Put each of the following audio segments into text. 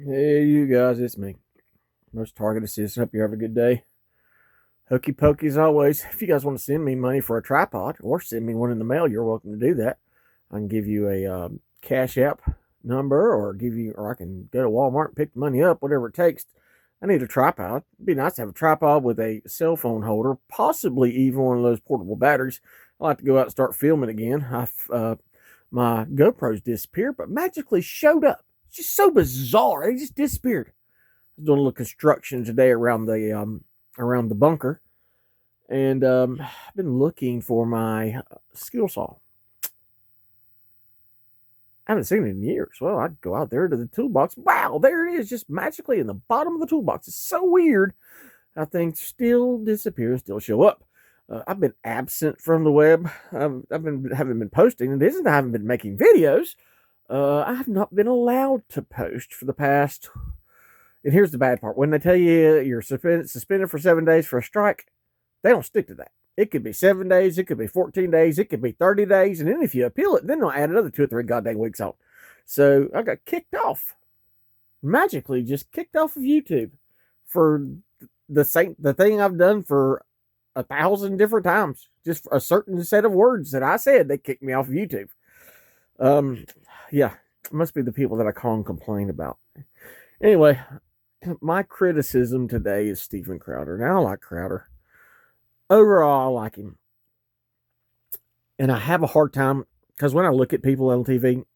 Hey, you guys, it's me, Most Target Assistant. Hope you have a good day. Hokey pokey as always. If you guys want to send me money for a tripod or send me one in the mail, you're welcome to do that. I can give you a Cash App number, or I can go to Walmart and pick the money up, whatever it takes. I need a tripod. It'd be nice to have a tripod with a cell phone holder, possibly even one of those portable batteries. I like to go out and start filming again. My GoPro's disappeared, but magically showed up. It's just so bizarre. It just disappeared. I was doing a little construction today around the bunker, and I've been looking for my skill saw. I haven't seen it in years. Well, I'd go out there to the toolbox. Wow, there it is, just magically in the bottom of the toolbox. It's so weird how things still disappear and still show up. I've been absent from the web. Haven't been posting. And it isn't that I haven't been making videos. I have not been allowed to post for the past. And here's the bad part: when they tell you you're suspended for 7 days for a strike, they don't stick to that. It could be 7 days, it could be 14 days, it could be 30 days, and then if you appeal it, then they'll add another 2 or 3 goddamn weeks on. So I got kicked off, magically just kicked off of YouTube for the thing I've done for 1,000 different times. Just a certain set of words that I said, they kicked me off of YouTube. Yeah, it must be the people that I call and complain about. Anyway, my criticism today is Steven Crowder. Now, I like Crowder. Overall, I like him. And I have a hard time, because when I look at people on TV,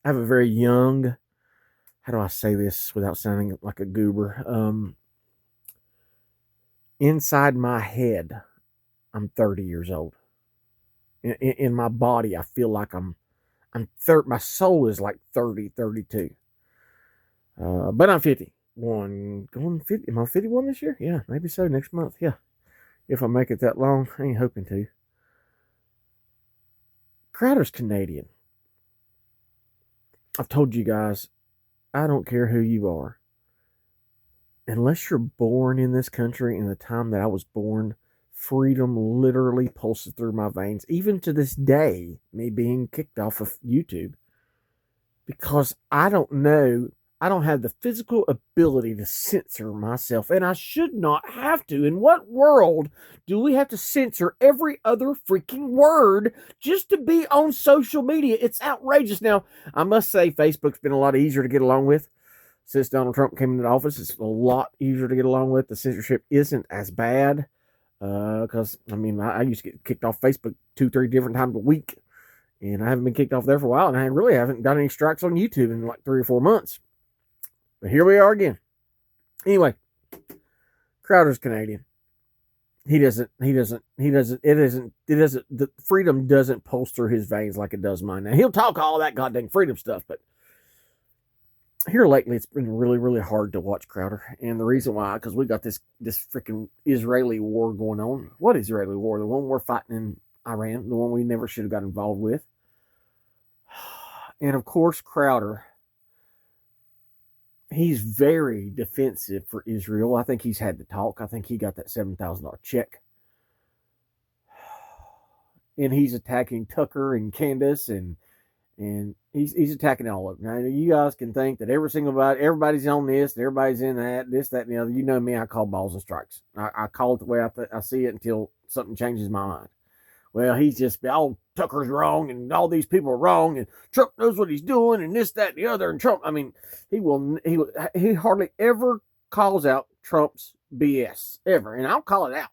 I have a very young, how do I say this without sounding like a goober? Inside my head, I'm 30 years old. In my body, I feel like my soul is like 30, 32. But I'm 51. Going 50. Am I 51 this year? Yeah, maybe so. Next month. Yeah. If I make it that long, I ain't hoping to. Crowder's Canadian. I've told you guys, I don't care who you are. Unless you're born in this country in the time that I was born, freedom literally pulses through my veins. Even to this day, me being kicked off of YouTube. Because I don't have the physical ability to censor myself, and I should not have to. In what world do we have to censor every other freaking word just to be on social media? It's outrageous. Now, I must say, Facebook's been a lot easier to get along with since Donald Trump came into office. It's a lot easier to get along with. The censorship isn't as bad because, I used to get kicked off Facebook 2-3 different times a week, and I haven't been kicked off there for a while, and I really haven't got any strikes on YouTube in like 3 or 4 months. But here we are again. Anyway, Crowder's Canadian. The freedom doesn't pulse through his veins like it does mine. Now, he'll talk all that goddamn freedom stuff, but here lately it's been really, really hard to watch Crowder. And the reason why, because we got this freaking Israeli war going on. What Israeli war? The one we're fighting in Iran, the one we never should have got involved with. And of course, Crowder, he's very defensive for Israel. I think he's had to talk. I think he got that $7,000 check. And he's attacking Tucker and Candace, and he's attacking all of them. Now, you guys can think that everybody's on this, and everybody's in that, this, that, and the other. You know me, I call balls and strikes. I call it the way I see it until something changes my mind. Well, he's just, Tucker's wrong, and all these people are wrong, and Trump knows what he's doing, and this, that, and the other. And Trump, he hardly ever calls out Trump's BS, ever. And I'll call it out.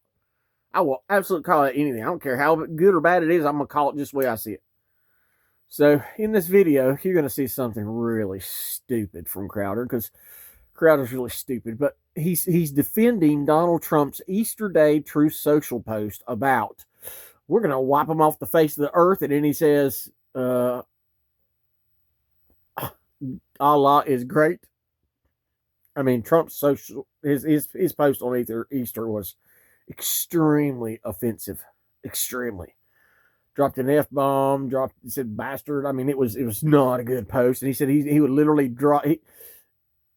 I will absolutely call it anything. I don't care how good or bad it is. I'm going to call it just the way I see it. So in this video, you're going to see something really stupid from Crowder, because Crowder's really stupid. But he's defending Donald Trump's Easter Day Truth Social post about, we're going to wipe them off the face of the earth. And then he says, Allah is great. Trump's social, his post on Easter was extremely offensive. Extremely. Dropped an F-bomb, said bastard. It was not a good post. And he said he would literally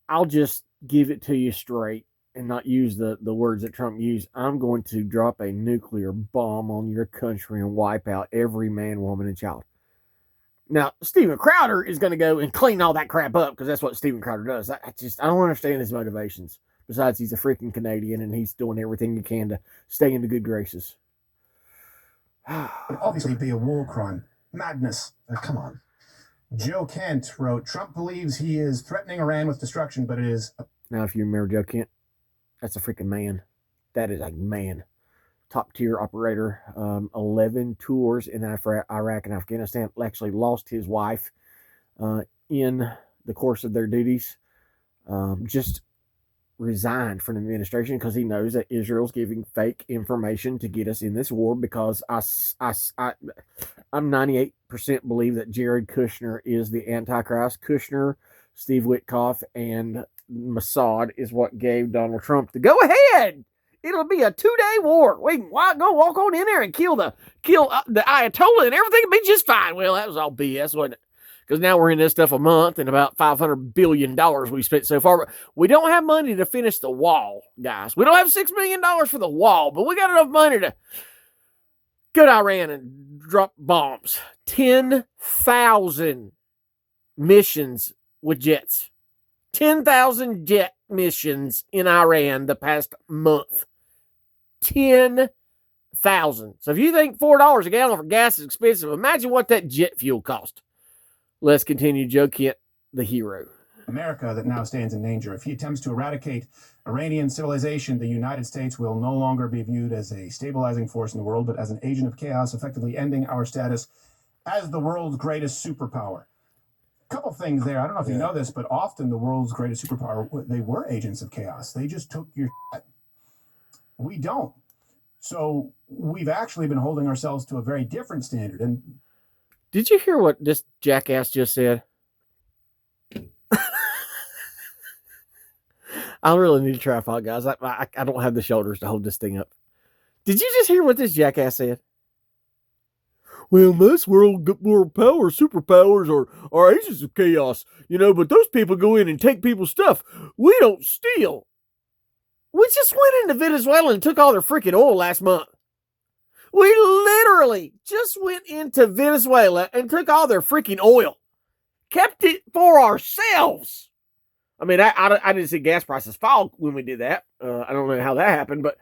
I'll just give it to you straight and not use the words that Trump used. I'm going to drop a nuclear bomb on your country and wipe out every man, woman, and child. Now, Steven Crowder is going to go and clean all that crap up because that's what Steven Crowder does. I don't understand his motivations. Besides, he's a freaking Canadian and he's doing everything he can to stay in the good graces. Would obviously be a war crime. Madness. Come on. Joe Kent wrote, Trump believes he is threatening Iran with destruction, but it is... Now, if you remember Joe Kent, that's a freaking man. That is a man. Top tier operator. 11 tours in Iraq and Afghanistan. Actually lost his wife in the course of their duties. Just resigned from the administration because he knows that Israel's giving fake information to get us in this war, because I'm 98% believe that Jared Kushner is the Antichrist. Kushner, Steve Witkoff, and Mossad is what gave Donald Trump the go-ahead. It'll be a 2-day war. We can go walk on in there and kill the Ayatollah and everything will be just fine. Well, that was all BS, wasn't it? Because now we're in this stuff a month and about $500 billion we spent so far. But we don't have money to finish the wall, guys. We don't have $6 million for the wall, but we got enough money to go to Iran and drop bombs. 10,000 missions with jets. 10,000 jet missions in Iran the past month. 10,000. So if you think $4 a gallon for gas is expensive, imagine what that jet fuel cost. Let's continue. Joe Kent, the hero. America that now stands in danger. If he attempts to eradicate Iranian civilization, the United States will no longer be viewed as a stabilizing force in the world, but as an agent of chaos, effectively ending our status as the world's greatest superpower. A couple things there. I don't know if you know this, but often the world's greatest superpower, they were agents of chaos. They just took your shit. We don't. So we've actually been holding ourselves to a very different standard. And did you hear what this jackass just said? I really need to try to find, guys. I don't have the shoulders to hold this thing up. Did you just hear what this jackass said? Well, most world power, superpowers are agents of chaos, but those people go in and take people's stuff. We don't steal. We just went into Venezuela and took all their freaking oil last month. We literally just went into Venezuela and took all their freaking oil. Kept it for ourselves. I mean, I didn't see gas prices fall when we did that. I don't know how that happened, but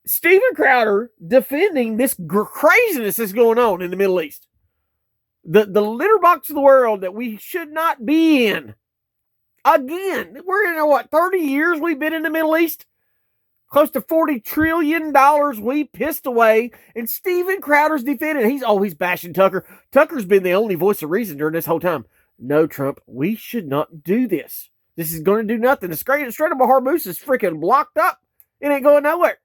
Steven Crowder defending this craziness that's going on in the Middle East. The litter box of the world that we should not be in. Again, we're in 30 years we've been in the Middle East? Close to $40 trillion we pissed away, and Steven Crowder's defending. He's bashing Tucker. Tucker's been the only voice of reason during this whole time. No, Trump, we should not do this. This is going to do nothing. The Strait of Hormuz is freaking blocked up. It ain't going nowhere.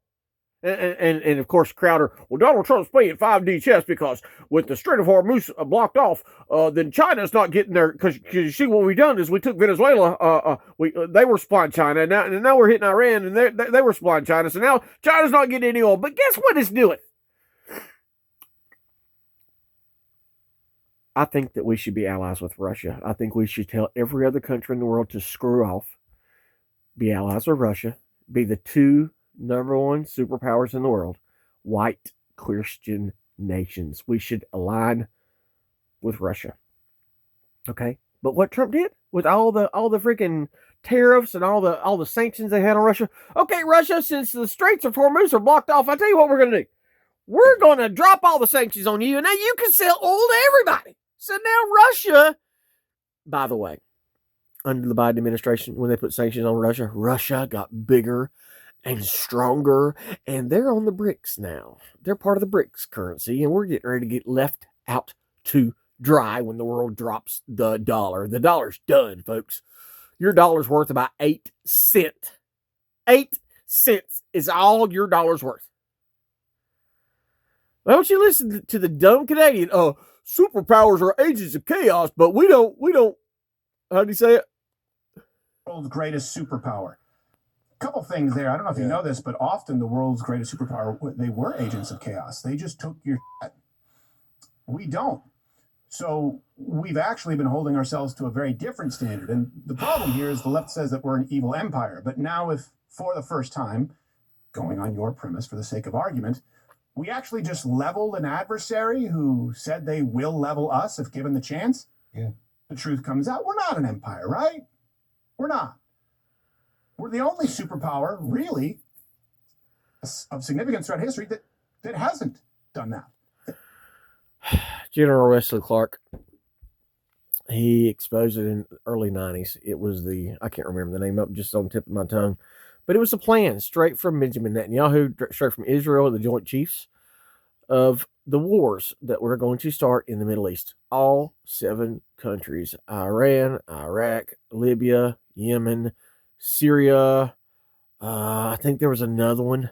And of course, Crowder, well, Donald Trump's playing 5D chess because with the Strait of Hormuz blocked off, then China's not getting there. Because you see, what we done is we took Venezuela. They were supplying China, and now we're hitting Iran, and they were supplying China. So now China's not getting any oil. But guess what it's doing? I think that we should be allies with Russia. I think we should tell every other country in the world to screw off, be allies with Russia, be the two number one superpowers in the world, white Christian nations. We should align with Russia. Okay? But what Trump did with all the freaking tariffs and all the sanctions they had on Russia. Okay, Russia, since the Straits of Hormuz are blocked off, I tell you what we're going to do. We're going to drop all the sanctions on you, and now you can sell oil to everybody. So now Russia, by the way, under the Biden administration, when they put sanctions on Russia, Russia got bigger and stronger, and they're on the BRICS now. They're part of the BRICS currency, and we're getting ready to get left out to dry when the world drops the dollar. The dollar's done, folks. Your dollar's worth about 8 cents. 8 cents is all your dollar's worth. Why don't you listen to the dumb Canadian? Superpowers are agents of chaos, but we don't, how do you say it? World's greatest superpower. Couple things there. I don't know if you know this, but often the world's greatest superpower, they were agents of chaos. They just took your shit. We don't. So we've actually been holding ourselves to a very different standard. And the problem here is the left says that we're an evil empire. But now if, for the first time, going on your premise for the sake of argument, We actually just leveled an adversary who said they will level us if given the chance. Yeah. The truth comes out. We're not an empire, right? We're not. We're the only superpower, really, of significance throughout history that hasn't done that. General Wesley Clark, he exposed it in the early 90s. It was I can't remember the name up just on the tip of my tongue, but it was a plan straight from Benjamin Netanyahu, straight from Israel, the Joint Chiefs, of the wars that we're going to start in the Middle East. All 7 countries: Iran, Iraq, Libya, Yemen, Syria. I think there was another one.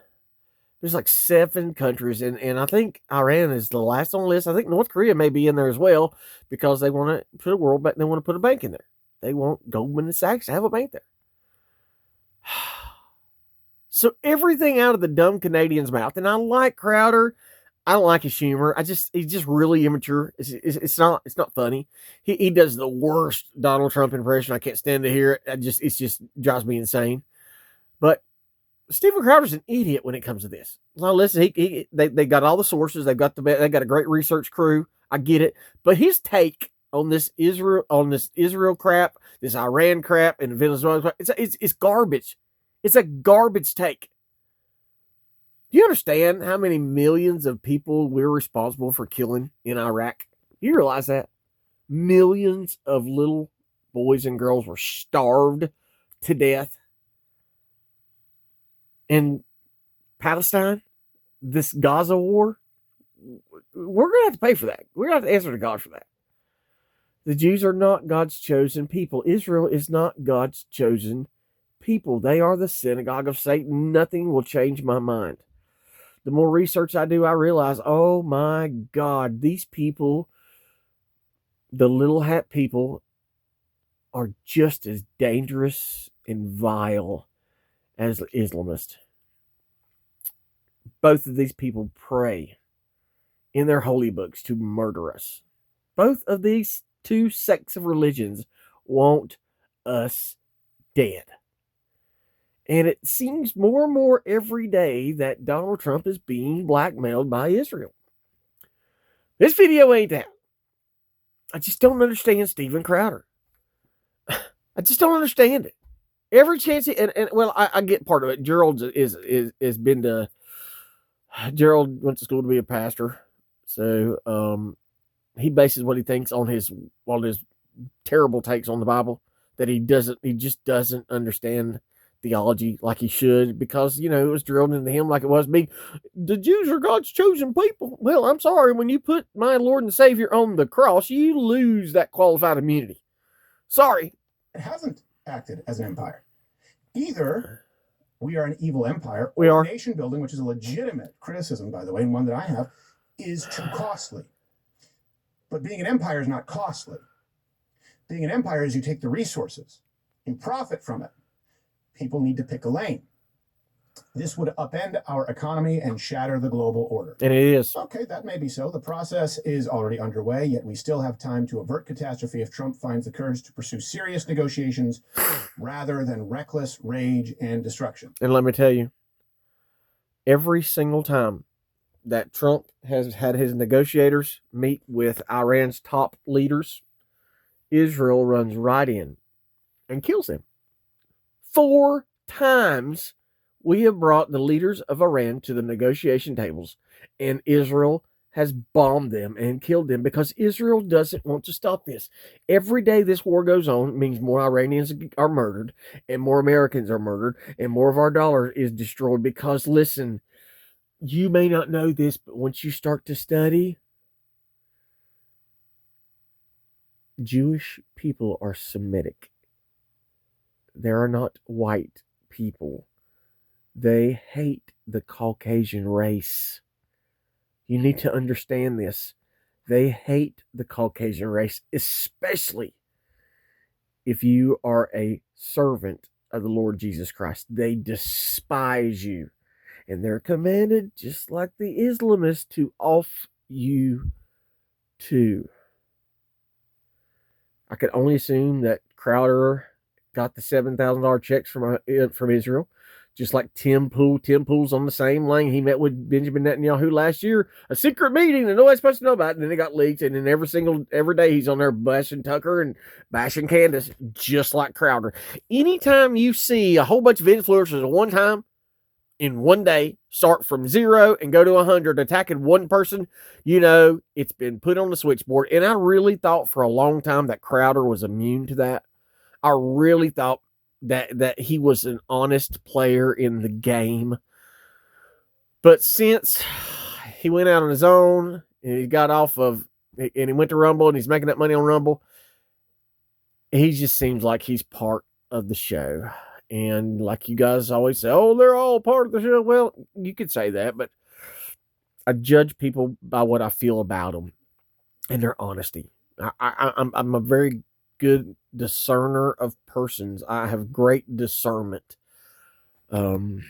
There's like 7 countries, and I think Iran is the last on the list. I think North Korea may be in there as well because they want to put a world bank. They want to put a bank in there. They want Goldman Sachs to have a bank there. So everything out of the dumb Canadian's mouth, and I like Crowder. I don't like his humor. He's just really immature. It's not funny. He does the worst Donald Trump impression. I can't stand to hear it. It just drives me insane. But Steven Crowder's an idiot when it comes to this. Now listen, they got all the sources. They got a great research crew. I get it, but his take on this Israel crap, this Iran crap, and Venezuela crap, it's garbage. It's a garbage take. Do you understand how many millions of people we're responsible for killing in Iraq? You realize that? Millions of little boys and girls were starved to death. In Palestine, this Gaza war, we're going to have to pay for that. We're going to have to answer to God for that. The Jews are not God's chosen people. Israel is not God's chosen people. They are the synagogue of Satan. Nothing will change my mind. The more research I do, I realize, oh my God, these people, the little hat people, are just as dangerous and vile as Islamists. Both of these people pray in their holy books to murder us. Both of these 2 sects of religions want us dead. And it seems more and more every day that Donald Trump is being blackmailed by Israel. This video ain't that. I just don't understand Steven Crowder. I just don't understand it. Every chance I get part of it. Gerald has been to. Gerald went to school to be a pastor, so he bases what he thinks on his terrible takes on the Bible. That he just doesn't understand theology like he should, because it was drilled into him like it was me. The Jews are God's chosen people. Well, I'm sorry, when you put my Lord and Savior on the cross, you lose that qualified immunity. Sorry. It hasn't acted as an empire. Either we are an evil empire, we are. Nation building, which is a legitimate criticism, by the way, and one that I have, is too costly. But being an empire is not costly. Being an empire is you take the resources, you profit from it. People need to pick a lane. This would upend our economy and shatter the global order. And it is. Okay, that may be so. The process is already underway, yet we still have time to avert catastrophe if Trump finds the courage to pursue serious negotiations rather than reckless rage and destruction. And let me tell you, every single time that Trump has had his negotiators meet with Iran's top leaders, Israel runs right in and kills them. 4 times we have brought the leaders of Iran to the negotiation tables, and Israel has bombed them and killed them because Israel doesn't want to stop this. Every day this war goes on means more Iranians are murdered, and more Americans are murdered, and more of our dollar is destroyed. Because, listen, you may not know this, but once you start to study, Jewish people are Semitic. They are not white people. They hate the Caucasian race. You need to understand this. They hate the Caucasian race, especially if you are a servant of the Lord Jesus Christ. They despise you. And they're commanded, just like the Islamists, to off you too. I could only assume that Crowder got the $7,000 checks from Israel Just like Tim Pool. Tim Pool's on the same lane. He met with Benjamin Netanyahu last year, a secret meeting that nobody's supposed to know about, and then it got leaked. And then every day he's on there bashing Tucker and bashing Candace, just like Crowder. Anytime you see a whole bunch of influencers at one time, in one day, start from 0 and go to 100, attacking one person, it's been put on the switchboard. And I really thought for a long time that Crowder was immune to that. I really thought that he was an honest player in the game. But since he went out on his own and he got off of, and he went to Rumble and he's making that money on Rumble, he just seems like he's part of the show. And like you guys always say, oh, they're all part of the show. Well, you could say that, but I judge people by what I feel about them and their honesty. I'm a very good discerner of persons. I have great discernment. And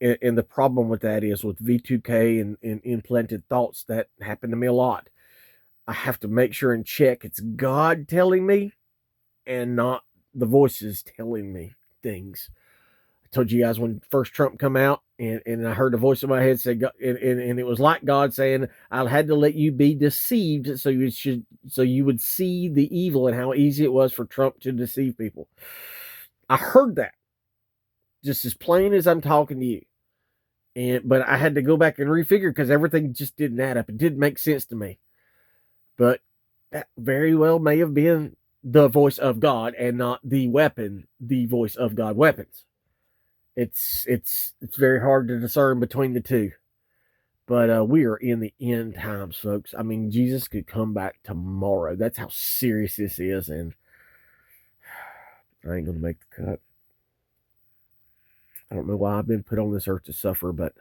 the problem with that is with V2K and implanted thoughts, that happen to me a lot. I have to make sure and check it's God telling me and not the voices telling me things. I told you guys when first Trump come out and I heard the voice in my head say, and it was like God saying, I had to let you be deceived so you would see the evil and how easy it was for Trump to deceive people. I heard that just as plain as I'm talking to you. But I had to go back and refigure because everything just didn't add up. It didn't make sense to me. But that very well may have been the voice of God and not the weapon, the voice of God weapons. It's very hard to discern between the two. But we are in the end times, folks. I mean, Jesus could come back tomorrow. That's how serious this is, and I ain't going to make the cut. I don't know why I've been put on this earth to suffer, but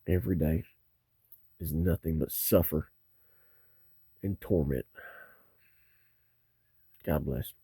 every day is nothing but suffer and torment. God bless.